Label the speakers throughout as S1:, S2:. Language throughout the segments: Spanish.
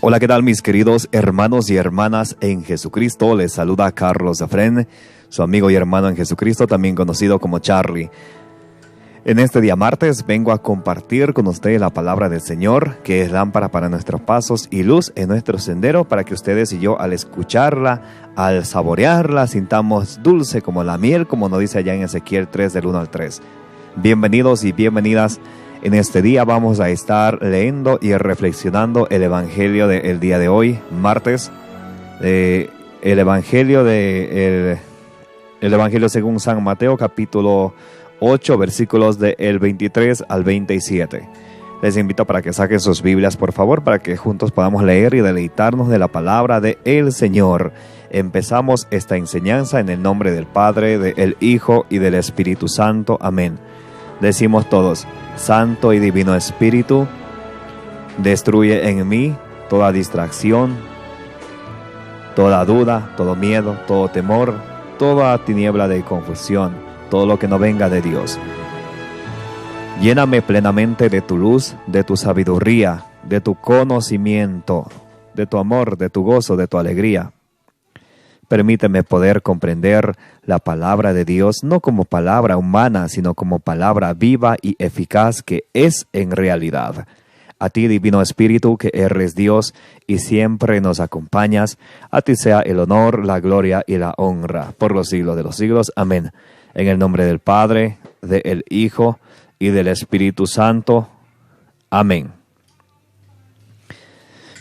S1: Hola, ¿qué tal mis queridos hermanos y hermanas en Jesucristo? Les saluda Carlos Efren, su amigo y hermano en Jesucristo, también conocido como Charlie. En este día martes vengo a compartir con ustedes la palabra del Señor, que es lámpara para nuestros pasos y luz en nuestro sendero, para que ustedes y yo al escucharla, al saborearla, sintamos dulce como la miel, como nos dice allá en Ezequiel 3 del 1 al 3. Bienvenidos y bienvenidas. En este día vamos a estar leyendo y reflexionando el Evangelio del día de hoy, martes. El Evangelio según San Mateo, capítulo 8, versículos del 23 al 27. Les invito para que saquen sus Biblias, por favor, para que juntos podamos leer y deleitarnos de la palabra del Señor. Empezamos esta enseñanza en el nombre del Padre, del Hijo y del Espíritu Santo. Amén. Decimos todos: Santo y Divino Espíritu, destruye en mí toda distracción, toda duda, todo miedo, todo temor, toda tiniebla de confusión, todo lo que no venga de Dios. Lléname plenamente de tu luz, de tu sabiduría, de tu conocimiento, de tu amor, de tu gozo, de tu alegría. Permíteme poder comprender la palabra de Dios no como palabra humana, sino como palabra viva y eficaz que es en realidad. A ti, Divino Espíritu, que eres Dios y siempre nos acompañas, a ti sea el honor, la gloria y la honra por los siglos de los siglos. Amén. En el nombre del Padre, del Hijo y del Espíritu Santo. Amén.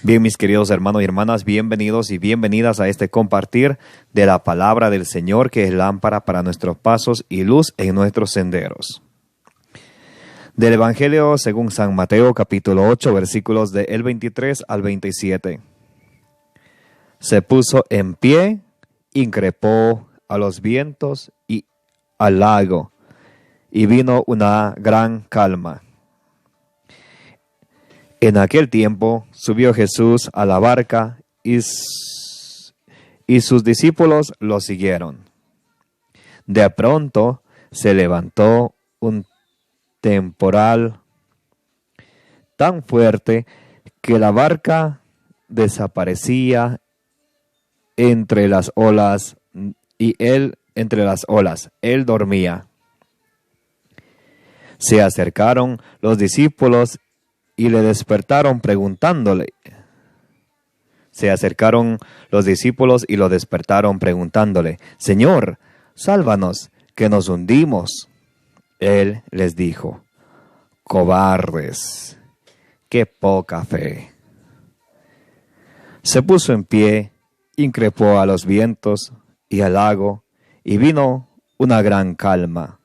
S1: Bien, mis queridos hermanos y hermanas, bienvenidos y bienvenidas a este compartir de la palabra del Señor, que es lámpara para nuestros pasos y luz en nuestros senderos. Del Evangelio según San Mateo, capítulo 8, versículos del 23 al 27. Se puso en pie, increpó a los vientos y al lago, y vino una gran calma. En aquel tiempo subió Jesús a la barca y sus discípulos lo siguieron. De pronto se levantó un temporal tan fuerte que la barca desaparecía entre las olas y él entre las olas. Él dormía. Se acercaron los discípulos y le despertaron preguntándole. Señor, sálvanos, que nos hundimos. Él les dijo: cobardes, qué poca fe. Se puso en pie, increpó a los vientos y al lago, y vino una gran calma.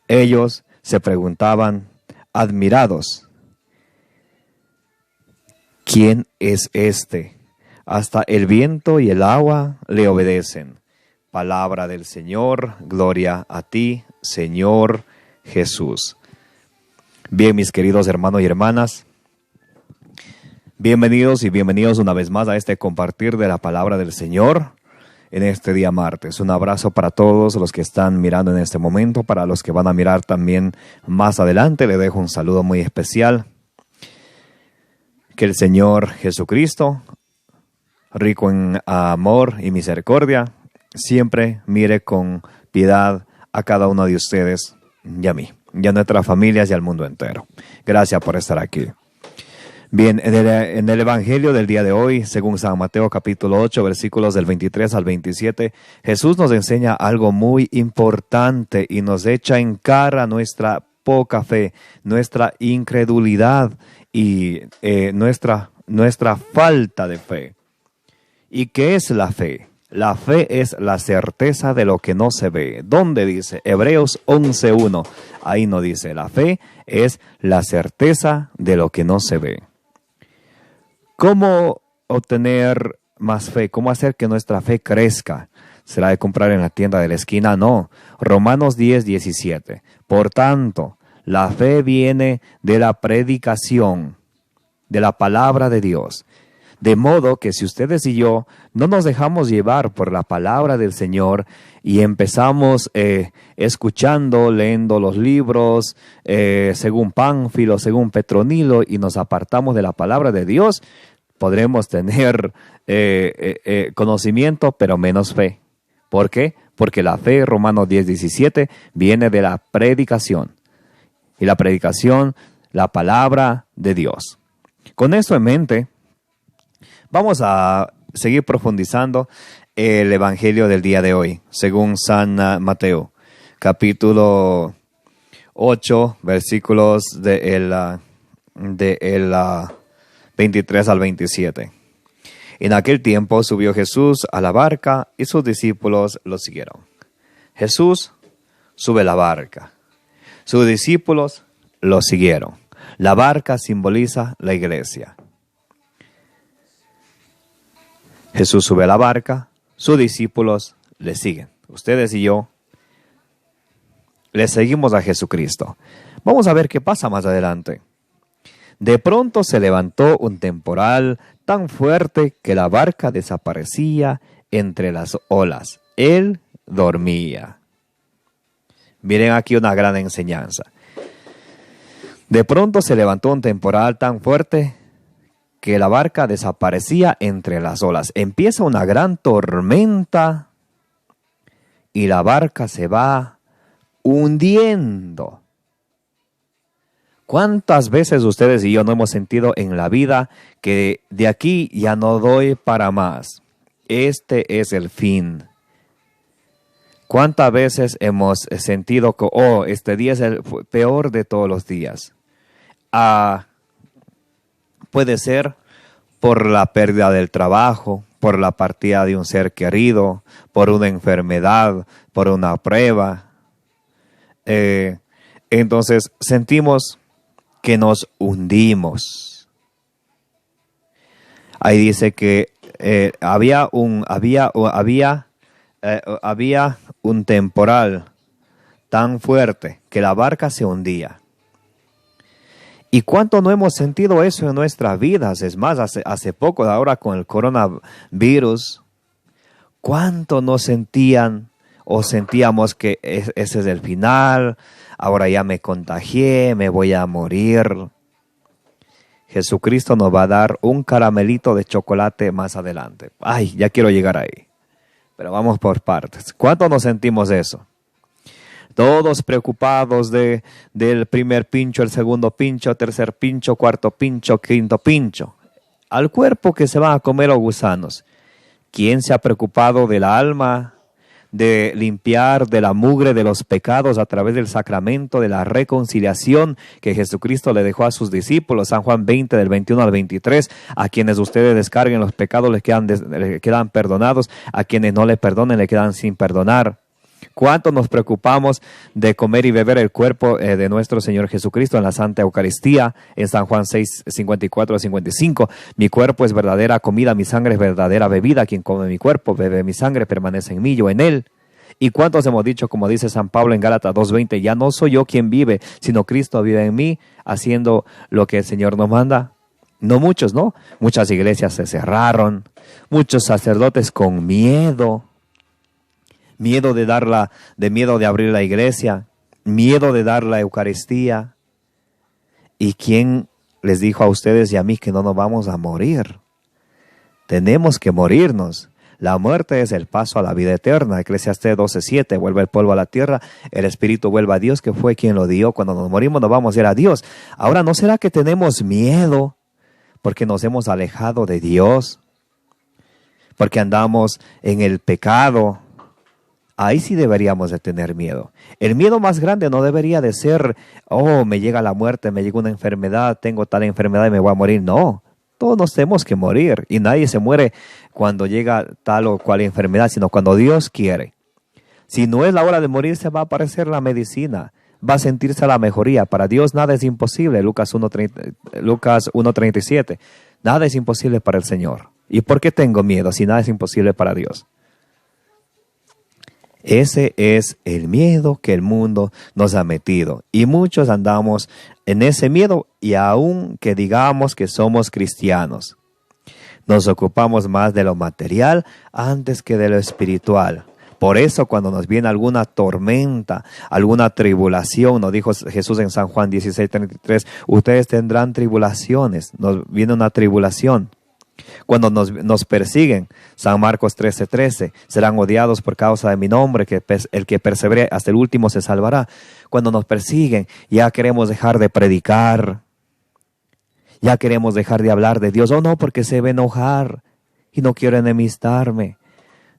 S1: Ellos se preguntaban, admirados: ¿quién es este? Hasta el viento y el agua le obedecen. Palabra del Señor, gloria a ti, Señor Jesús. Bien, mis queridos hermanos y hermanas, bienvenidos y bienvenidos una vez más a este compartir de la palabra del Señor en este día martes. Un abrazo para todos los que están mirando en este momento, para los que van a mirar también más adelante. Les dejo un saludo muy especial. Que el Señor Jesucristo, rico en amor y misericordia, siempre mire con piedad a cada uno de ustedes y a mí, y a nuestras familias y al mundo entero. Gracias por estar aquí. Bien, en el Evangelio del día de hoy, según San Mateo capítulo 8, versículos del 23 al 27, Jesús nos enseña algo muy importante y nos echa en cara nuestra poca fe, nuestra incredulidad y nuestra falta de fe. ¿Y qué es la fe? La fe es la certeza de lo que no se ve. ¿Dónde dice? Hebreos 11:1. Ahí no dice. La fe es la certeza de lo que no se ve. ¿Cómo obtener más fe? ¿Cómo hacer que nuestra fe crezca? ¿Será de comprar en la tienda de la esquina? No. Romanos 10:17. Por tanto, la fe viene de la predicación de la palabra de Dios. De modo que si ustedes y yo no nos dejamos llevar por la palabra del Señor y empezamos escuchando, leyendo los libros, según Pánfilo, según Petronilo, y nos apartamos de la palabra de Dios, podremos tener conocimiento, pero menos fe. ¿Por qué? Porque la fe, Romanos 10:17, viene de la predicación. Y la predicación, la palabra de Dios. Con esto en mente, vamos a seguir profundizando el Evangelio del día de hoy, según San Mateo, capítulo 8, versículos del 23 al 27. En aquel tiempo subió Jesús a la barca y sus discípulos lo siguieron. Jesús sube a la barca. Sus discípulos lo siguieron. La barca simboliza la iglesia. Jesús sube a la barca, sus discípulos le siguen. Ustedes y yo le seguimos a Jesucristo. Vamos a ver qué pasa más adelante. De pronto se levantó un temporal tan fuerte que la barca desaparecía entre las olas. Él dormía. Miren aquí una gran enseñanza. De pronto se levantó un temporal tan fuerte que la barca desaparecía entre las olas. Empieza una gran tormenta y la barca se va hundiendo. ¿Cuántas veces ustedes y yo no hemos sentido en la vida que de aquí ya no doy para más? Este es el fin. ¿Cuántas veces hemos sentido que este día es el peor de todos los días? Puede ser por la pérdida del trabajo, por la partida de un ser querido, por una enfermedad, por una prueba. Entonces sentimos que nos hundimos. Ahí dice que había un temporal tan fuerte que la barca se hundía. ¿Y cuánto no hemos sentido eso en nuestras vidas? Es más, hace poco, ahora con el coronavirus, ¿cuánto no sentían o sentíamos que ese es el final? Ahora ya me contagié, me voy a morir. Jesucristo nos va a dar un caramelito de chocolate más adelante. Ay, ya quiero llegar ahí. Pero vamos por partes. ¿Cuánto nos sentimos eso? Todos preocupados del primer pincho, el segundo pincho, tercer pincho, cuarto pincho, quinto pincho. Al cuerpo que se van a comer los gusanos. ¿Quién se ha preocupado del alma, de limpiar de la mugre de los pecados a través del sacramento de la reconciliación que Jesucristo le dejó a sus discípulos? San Juan 20, del 21 al 23. A quienes ustedes descarguen los pecados les quedan perdonados. A quienes no le perdonen le quedan sin perdonar. ¿Cuánto nos preocupamos de comer y beber el cuerpo de nuestro Señor Jesucristo en la Santa Eucaristía? En San Juan 6, 54 a 55. Mi cuerpo es verdadera comida, mi sangre es verdadera bebida. Quien come mi cuerpo, bebe mi sangre, permanece en mí, yo en él. ¿Y cuántos hemos dicho, como dice San Pablo en Gálatas 2:20, ya no soy yo quien vive, sino Cristo vive en mí, haciendo lo que el Señor nos manda? No muchos, ¿no? Muchas iglesias se cerraron, muchos sacerdotes con miedo de abrir la iglesia, miedo de dar la Eucaristía. ¿Y quién les dijo a ustedes y a mí que no nos vamos a morir? Tenemos que morirnos. La muerte es el paso a la vida eterna. Eclesiastés 12:7, vuelve el polvo a la tierra, el espíritu vuelve a Dios, que fue quien lo dio. Cuando nos morimos nos vamos a ir a Dios. Ahora, ¿no será que tenemos miedo porque nos hemos alejado de Dios? Porque andamos en el pecado. Ahí sí deberíamos de tener miedo. El miedo más grande no debería de ser, me llega la muerte, me llega una enfermedad, tengo tal enfermedad y me voy a morir. No, todos nos tenemos que morir y nadie se muere cuando llega tal o cual enfermedad, sino cuando Dios quiere. Si no es la hora de morirse, va a aparecer la medicina, va a sentirse la mejoría. Para Dios nada es imposible, Lucas 1:37. Nada es imposible para el Señor. ¿Y por qué tengo miedo si nada es imposible para Dios? Ese es el miedo que el mundo nos ha metido. Y muchos andamos en ese miedo y aun que digamos que somos cristianos, nos ocupamos más de lo material antes que de lo espiritual. Por eso cuando nos viene alguna tormenta, alguna tribulación, nos dijo Jesús en San Juan 16:33, ustedes tendrán tribulaciones, nos viene una tribulación. Cuando nos persiguen, San Marcos 13:13, serán odiados por causa de mi nombre, que el que persevere hasta el último se salvará. Cuando nos persiguen, ya queremos dejar de predicar, ya queremos dejar de hablar de Dios. Oh no, porque se va a enojar y no quiero enemistarme.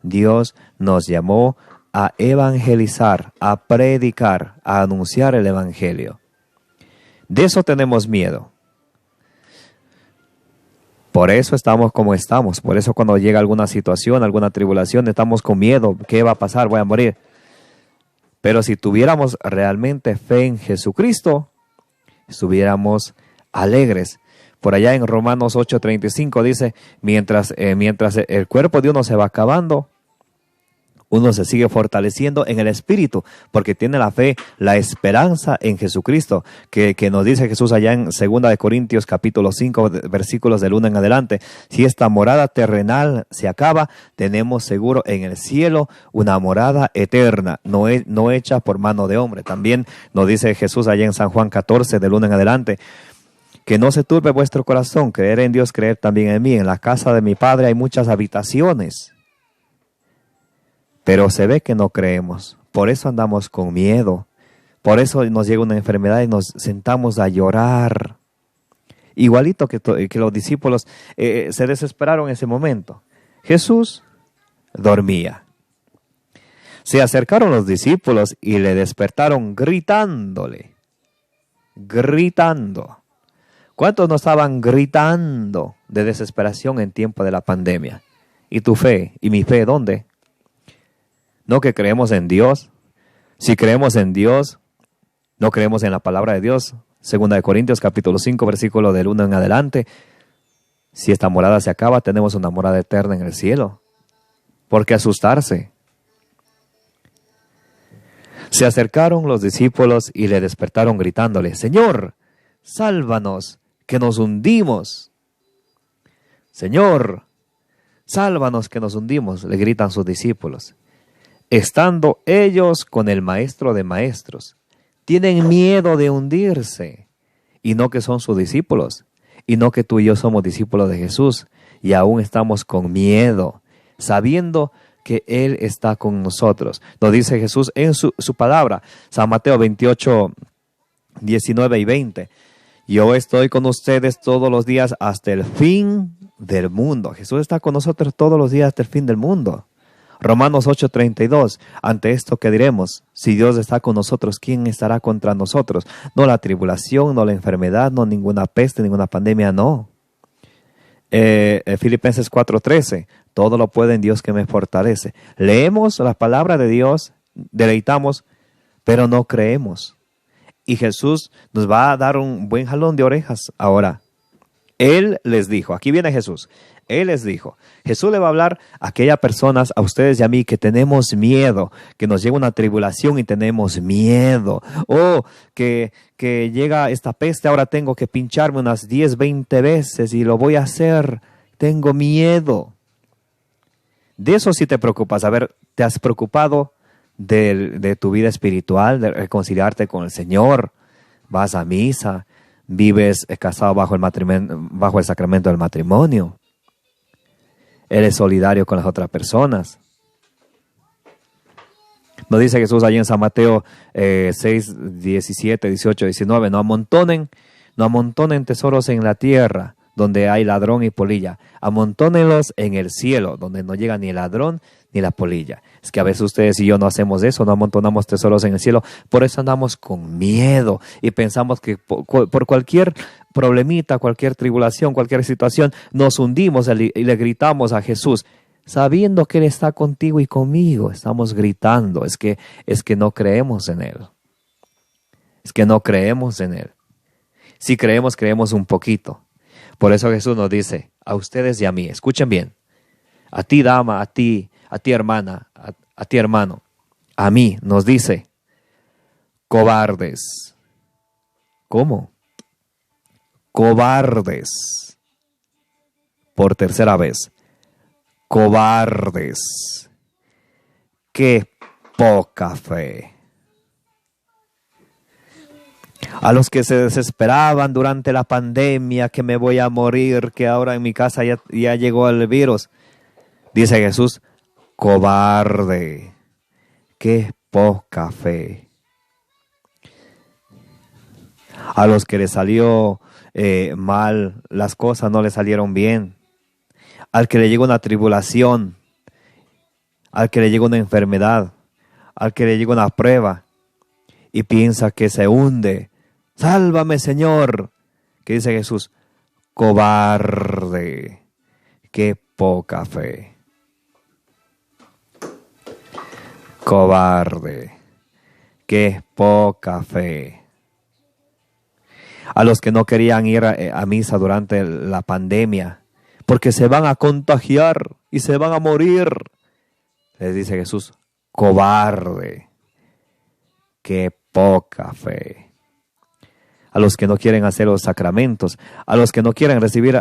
S1: Dios nos llamó a evangelizar, a predicar, a anunciar el evangelio. De eso tenemos miedo. Por eso estamos como estamos. Por eso cuando llega alguna situación, alguna tribulación, estamos con miedo. ¿Qué va a pasar? Voy a morir. Pero si tuviéramos realmente fe en Jesucristo, estuviéramos alegres. Por allá en Romanos 8:35 dice, mientras el cuerpo de uno se va acabando, uno se sigue fortaleciendo en el Espíritu, porque tiene la fe, la esperanza en Jesucristo, que nos dice Jesús allá en 2 de Corintios capítulo 5, versículos del 1 en adelante. Si esta morada terrenal se acaba, tenemos seguro en el cielo una morada eterna, no hecha por mano de hombre. También nos dice Jesús allá en San Juan 14, del 1 en adelante, que no se turbe vuestro corazón, creer en Dios, creer también en mí. En la casa de mi Padre hay muchas habitaciones. Pero se ve que no creemos. Por eso andamos con miedo. Por eso nos llega una enfermedad y nos sentamos a llorar. Igualito que los discípulos se desesperaron en ese momento. Jesús dormía. Se acercaron los discípulos y le despertaron gritándole. Gritando. ¿Cuántos no estaban gritando de desesperación en tiempo de la pandemia? ¿Y tu fe? ¿Y mi fe dónde? No que creemos en Dios. Si creemos en Dios, no creemos en la palabra de Dios. 2 de Corintios capítulo 5, versículo del 1 en adelante. Si esta morada se acaba, tenemos una morada eterna en el cielo. ¿Por qué asustarse? Se acercaron los discípulos y le despertaron gritándole, Señor, sálvanos, que nos hundimos. Señor, sálvanos, que nos hundimos, le gritan sus discípulos. Estando ellos con el Maestro de Maestros, tienen miedo de hundirse, y no que son sus discípulos, y no que tú y yo somos discípulos de Jesús, y aún estamos con miedo, sabiendo que Él está con nosotros. Nos dice Jesús en su palabra, San Mateo 28, 19 y 20. Yo estoy con ustedes todos los días hasta el fin del mundo. Jesús está con nosotros todos los días hasta el fin del mundo. Romanos 8:32, ante esto que diremos, si Dios está con nosotros, ¿quién estará contra nosotros? No la tribulación, no la enfermedad, no ninguna peste, ninguna pandemia, no. Filipenses 4:13, todo lo puede en Dios que me fortalece. Leemos la palabra de Dios, deleitamos, pero no creemos. Y Jesús nos va a dar un buen jalón de orejas ahora. Él les dijo, aquí viene Jesús, Él les dijo, Jesús le va a hablar a aquellas personas, a ustedes y a mí, que tenemos miedo, que nos llega una tribulación y tenemos miedo. Que llega esta peste, ahora tengo que pincharme unas 10, 20 veces y lo voy a hacer, tengo miedo. De eso sí te preocupas. A ver, ¿te has preocupado de tu vida espiritual, de reconciliarte con el Señor? ¿Vas a misa? ¿Vives casado bajo el sacramento del matrimonio? ¿Eres solidario con las otras personas? Nos dice Jesús allí en San Mateo 6, 17, 18, 19, no amontonen tesoros en la tierra, donde hay ladrón y polilla. Amontónenlos en el cielo, donde no llega ni el ladrón ni la polilla. Es que a veces ustedes y yo no hacemos eso, no amontonamos tesoros en el cielo. Por eso andamos con miedo y pensamos que por cualquier problemita, cualquier tribulación, cualquier situación, nos hundimos y le gritamos a Jesús, sabiendo que Él está contigo y conmigo. Estamos gritando. Es que no creemos en Él. Es que no creemos en Él. Si creemos, creemos un poquito. Por eso Jesús nos dice, a ustedes y a mí, escuchen bien, a ti dama, a ti hermana, a ti hermano, a mí nos dice, cobardes. ¿Cómo? Cobardes. Por tercera vez, cobardes. Qué poca fe. A los que se desesperaban durante la pandemia, que me voy a morir, que ahora en mi casa ya llegó el virus. Dice Jesús, cobarde, qué poca fe. A los que les salió mal, las cosas no les salieron bien. Al que le llegó una tribulación, al que le llegó una enfermedad, al que le llegó una prueba y piensa que se hunde. Sálvame, Señor. ¿Qué dice Jesús? Cobarde, qué poca fe. Cobarde, qué poca fe. A los que no querían ir a misa durante la pandemia, porque se van a contagiar y se van a morir. Les dice Jesús, cobarde, qué poca fe. A los que no quieren hacer los sacramentos, a los que no quieren recibir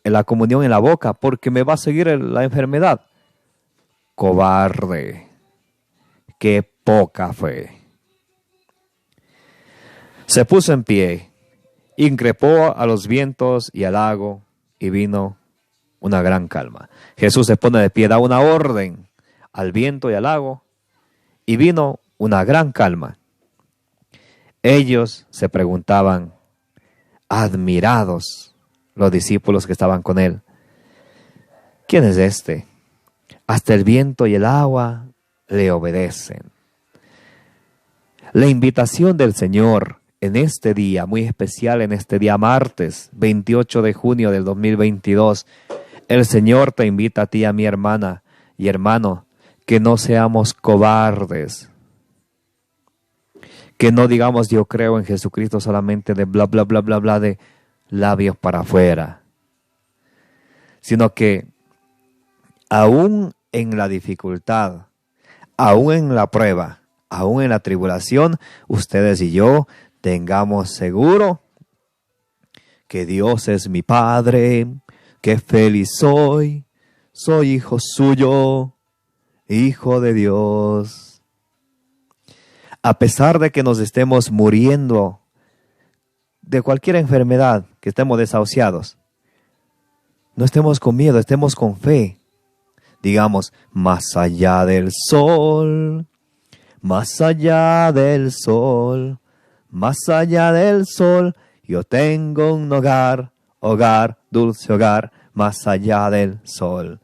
S1: la comunión en la boca, porque me va a seguir la enfermedad. Cobarde, qué poca fe. Se puso en pie, increpó a los vientos y al lago, y vino una gran calma. Jesús se pone de pie, da una orden al viento y al lago, y vino una gran calma. Ellos se preguntaban, admirados, los discípulos que estaban con él, ¿quién es este? Hasta el viento y el agua le obedecen. La invitación del Señor en este día, muy especial, en este día martes, 28 de junio del 2022, el Señor te invita a ti, a mi hermana y hermano, que no seamos cobardes, que no digamos yo creo en Jesucristo solamente de bla, bla, bla, bla, bla, de labios para afuera, sino que aún en la dificultad, aún en la prueba, aún en la tribulación, ustedes y yo tengamos seguro que Dios es mi Padre, que feliz soy hijo suyo, hijo de Dios. A pesar de que nos estemos muriendo de cualquier enfermedad, que estemos desahuciados, no estemos con miedo, estemos con fe. Digamos, más allá del sol, más allá del sol, más allá del sol, yo tengo un hogar, hogar, dulce hogar, más allá del sol.